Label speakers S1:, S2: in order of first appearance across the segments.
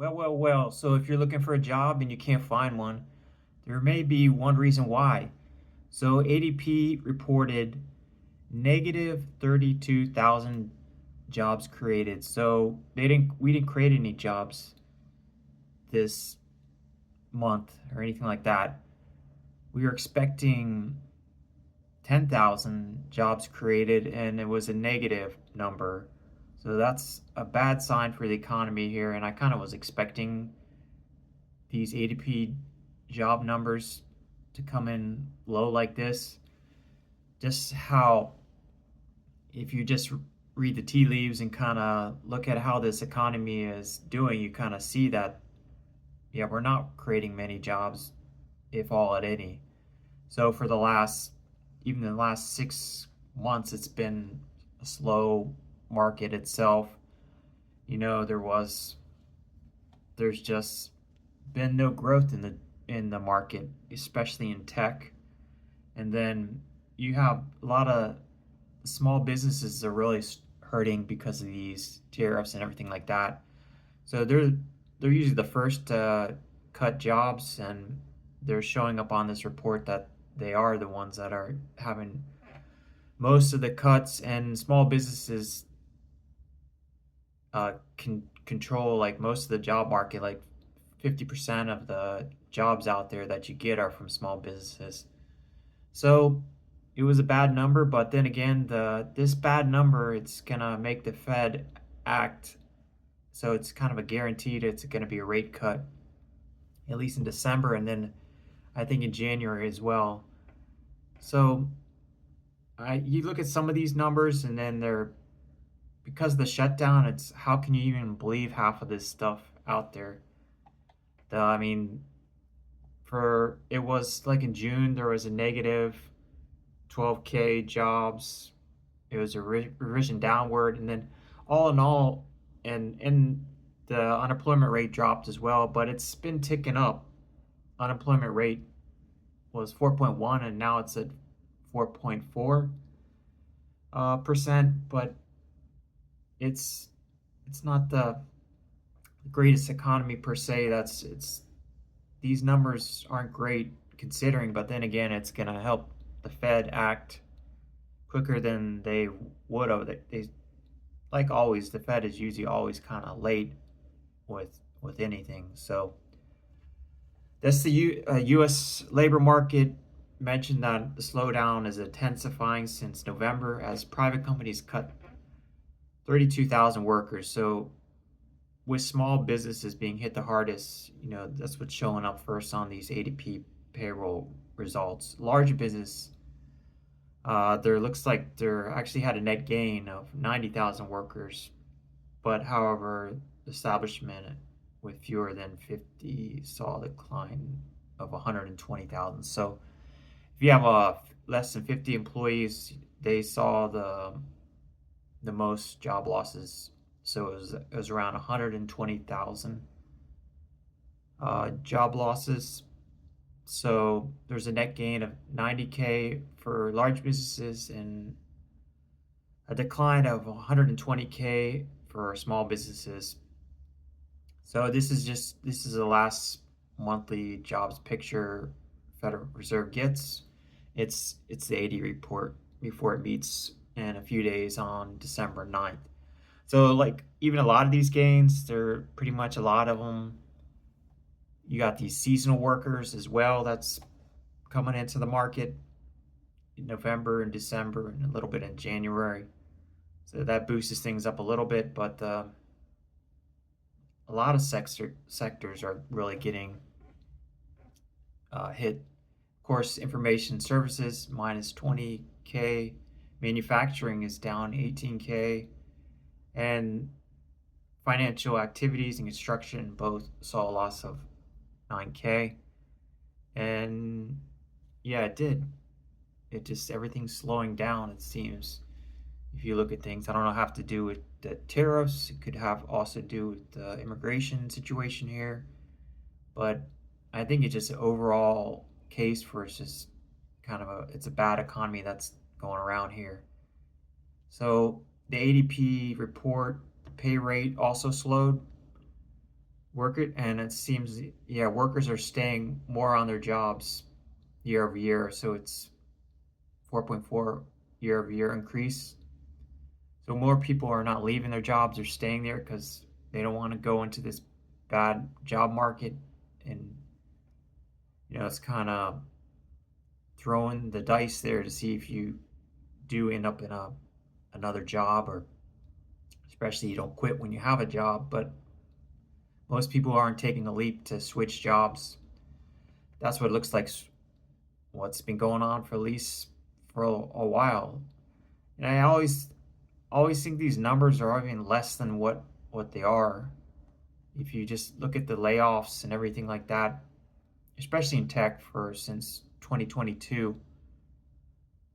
S1: Well. So if you're looking for a job and you can't find one, there may be one reason why. So ADP reported negative 32,000 jobs created. So we didn't create any jobs this month or anything like that. We were expecting 10,000 jobs created and it was a negative number. So that's a bad sign for the economy here, and I kind of was expecting these ADP job numbers to come in low like this. Just how, if you just read the tea leaves and kind of look at how this economy is doing, you kind of see that, yeah, we're not creating many jobs, if all at any. So for even the last 6 months, it's been a slow market itself. You know, there's just been no growth in the market, especially in tech. And then you have a lot of small businesses are really hurting because of these tariffs and everything like that. So they're usually the first to cut jobs, and they're showing up on this report that they are the ones that are having most of the cuts. And small businesses can control like most of the job market. Like 50% of the jobs out there that you get are from small businesses. So it was a bad number, but then again, the this bad number, it's gonna make the Fed act. So it's kind of a guaranteed it's gonna be a rate cut, at least in December, and then I think in January as well. So you look at some of these numbers, and then they're because of the shutdown. It's how can you even believe half of this stuff out there? I mean, for it was like in June there was a negative 12K jobs. It was a revision downward, and then all in all, and the unemployment rate dropped as well, but it's been ticking up. Unemployment rate was 4.1, and now it's at 4.4 percent. But it's it's not the greatest economy per se. That's it's These numbers aren't great considering, but then again, it's gonna help the Fed act quicker than they would have. Like always, the Fed is usually always kind of late with anything. So that's the U.S. labor market mentioned that the slowdown is intensifying since November as private companies cut 32,000 workers. So with small businesses being hit the hardest, that's what's showing up first on these ADP payroll results. Large business, there looks like there actually had a net gain of 90,000 workers, but however, establishment with fewer than 50 saw a decline of 120,000. So if you have less than 50 employees, they saw the most job losses. So it was around 120,000 job losses. So there's a net gain of 90K for large businesses and a decline of 120K for small businesses. So this is the last monthly jobs picture Federal Reserve gets. It's the 80 report before it meets in a few days on December 9th. So like even a lot of these gains, they're pretty much a lot of them. You got these seasonal workers as well that's coming into the market in November and December and a little bit in January. So that boosts things up a little bit, but a lot of sectors are really getting hit. Of course, information services minus 20K, manufacturing is down 18K, and financial activities and construction both saw a loss of 9K. And yeah, it did. It just everything's slowing down, it seems. If you look at things, I don't know, have to do with the tariffs. It could have also do with the immigration situation here. But I think it's just an overall case for it's just it's a bad economy that's going around here. So the ADP report, the pay rate also slowed. and it seems, yeah, workers are staying more on their jobs year over year. So it's 4.4 year over year increase. So more people are not leaving their jobs or staying there because they don't want to go into this bad job market. And, it's kind of throwing the dice there to see if you do end up in another job, or especially you don't quit when you have a job. But most people aren't taking the leap to switch jobs. That's what it looks like, what's been going on for at least for a while. And I always think these numbers are even less than what they are. If you just look at the layoffs and everything like that, especially in tech, for since 2022,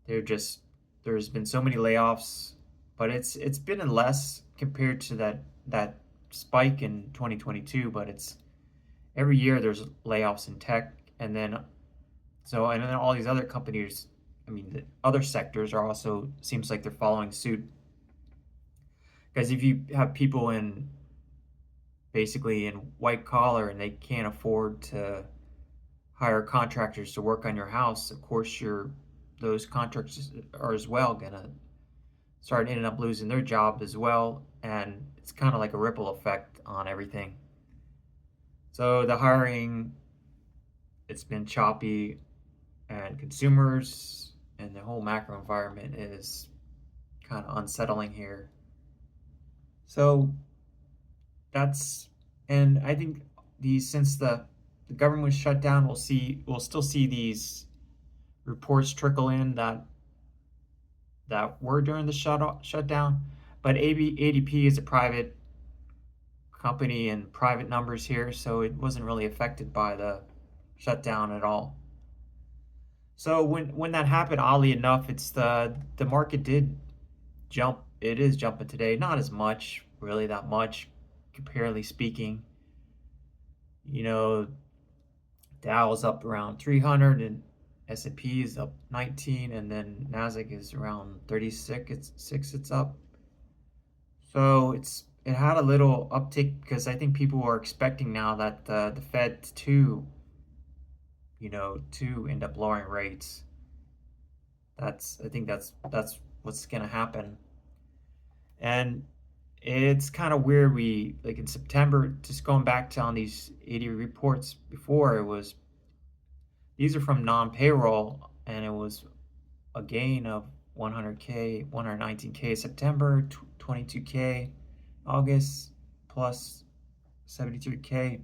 S1: they're just there's been so many layoffs, but it's been less compared to that spike in 2022. But it's every year there's layoffs in tech, and then all these other companies. I mean, the other sectors are also seems like they're following suit. Because if you have people in basically in white collar and they can't afford to hire contractors to work on your house, of course those contractors are as well gonna start ending up losing their job as well, and it's kind of like a ripple effect on everything. So the hiring, it's been choppy, and consumers and the whole macro environment is kind of unsettling here. So that's and I think these since the government was shut down, we'll still see these reports trickle in that were during the shutdown. But ADP is a private company and private numbers here, so it wasn't really affected by the shutdown at all. So when that happened, oddly enough, it's the market did jump. It is jumping today, not as much, really that much, comparatively speaking. You know, Dow is up around 300 and S&P is up 19, and then Nasdaq is around 36. It's up. So it had a little uptick because I think people are expecting now that the Fed to end up lowering rates. I think that's what's gonna happen. And it's kind of weird. We like in September, just going back to on these 80 reports before, it was these are from non-payroll, and it was a gain of 100K, 119K September, 22K August, plus 73K.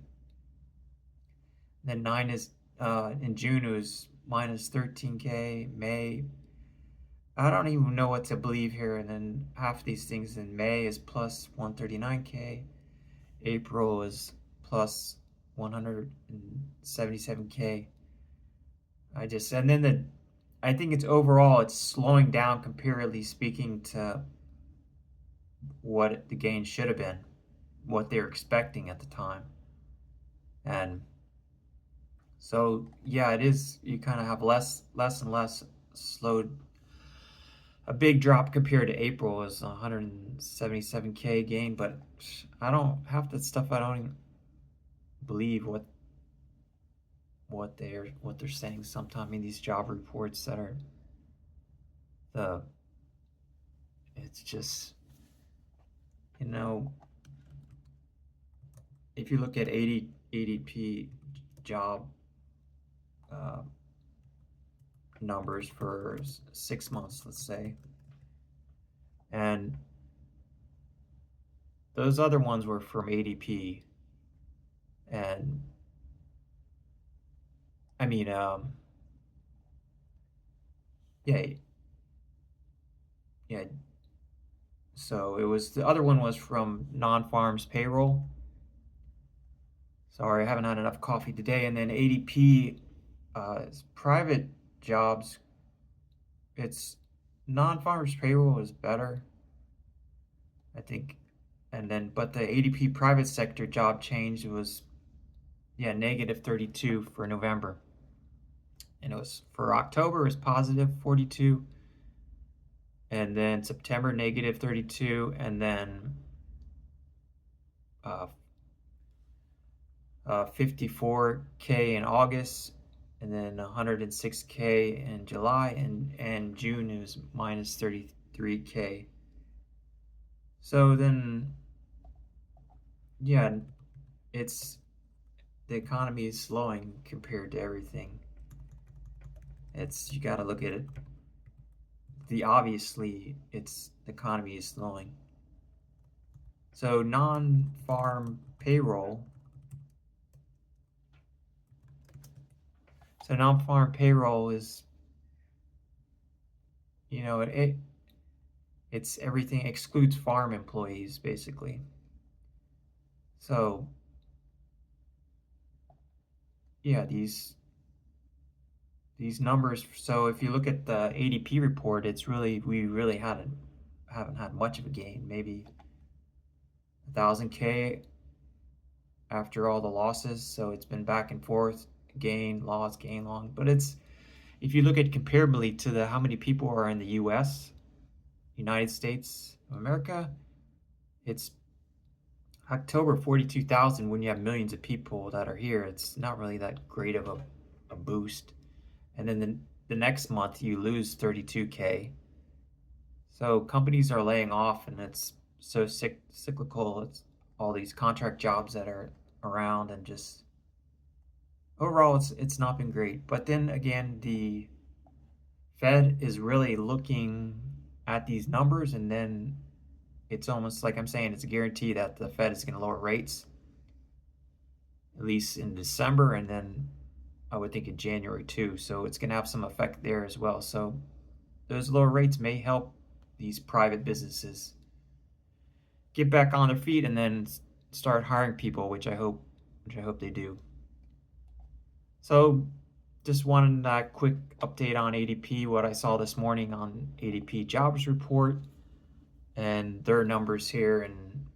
S1: Then nine is in June it was minus 13K. May, I don't even know what to believe here. And then half these things in May is plus 139K. April is plus 177K. And then I think it's slowing down comparatively speaking to what the gain should have been, what they were expecting at the time. And so yeah, it is, you kind of have less and less slowed. A big drop compared to April was 177K gain, but I don't half that stuff. I don't even believe what they're saying sometimes in these job reports that are the it's just, you know, if you look at ADP job uh, numbers for 6 months, let's say, and those other ones were from ADP, and I mean, yeah, yeah. So it was the other one was from non-farms payroll. Sorry, I haven't had enough coffee today. And then ADP is private jobs. It's non-farmers payroll is better, I think. And then, but the ADP private sector job change was, yeah, negative 32 for November. And it was for October, it was positive 42. And then September, negative 32. And then 54K in August, and then 106K in July, and June is minus 33K. So then, yeah, it's the economy is slowing compared to everything. It's you got to look at it. The obviously, it's the economy is slowing. So non-farm payroll. So non-farm payroll is, it's everything excludes farm employees basically. So yeah, these numbers. So if you look at the ADP report, it's really we really haven't had much of a gain. Maybe 1,000K after all the losses. So it's been back and forth, gain, loss, gain, long. But it's if you look at comparably to the how many people are in the U.S., United States of America, it's October 42,000 when you have millions of people that are here. It's not really that great of a boost. And then the next month you lose 32K. So companies are laying off, and it's so cyclical. It's all these contract jobs that are around, and just overall it's not been great. But then again, the Fed is really looking at these numbers, and then it's almost like I'm saying it's a guarantee that the Fed is going to lower rates, at least in December, and then I would think in January too. So it's going to have some effect there as well. So those lower rates may help these private businesses get back on their feet and then start hiring people, which I hope they do. So just wanted that quick update on ADP, what I saw this morning on ADP jobs report and their numbers here, and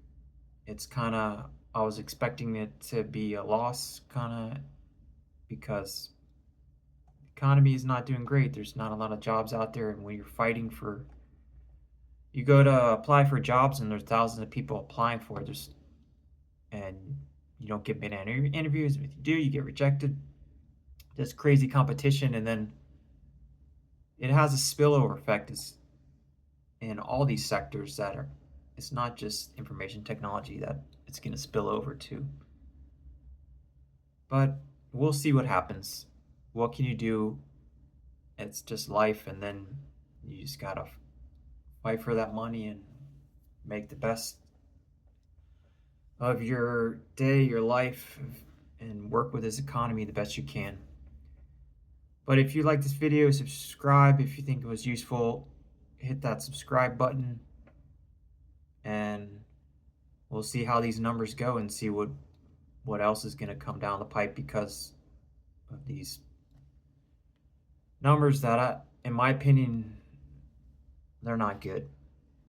S1: it's kind of I was expecting it to be a loss kind of because the economy is not doing great. There's not a lot of jobs out there, and when you're fighting for you go to apply for jobs and there's thousands of people applying for it, and you don't get many interviews. If you do, you get rejected. There's crazy competition, and then it has a spillover effect in all these sectors that are. It's not just information technology that it's going to spill over to. But we'll see what happens. What can you do? It's just life, and then you just gotta fight for that money and make the best of your day, your life, and work with this economy the best you can. But if you like this video, subscribe. If you think it was useful, hit that subscribe button, and we'll see how these numbers go and see what else is going to come down the pipe because of these numbers that, in my opinion, they're not good.